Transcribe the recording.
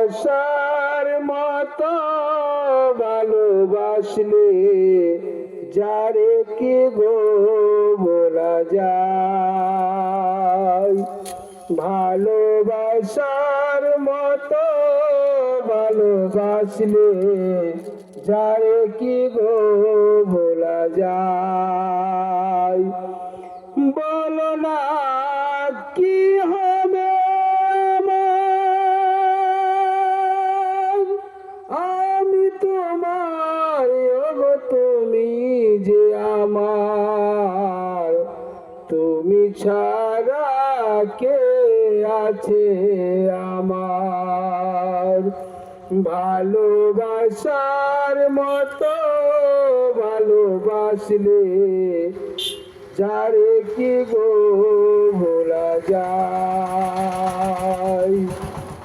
ভালোবাসার মতো ভালোবাসলে যারে কি গো বলা যায়। ভালোবাসার মতো ভালোবাসলে যারে কি গো বলা যায়। বলো না কি হবে আমার, আমি তোমার, ওগো তুমি যে আমার, তুমি ছাড়া কে আছে আমার। ভালোবাসার মতো ভালোবাসলে যারে কি গো ভোলা যায়।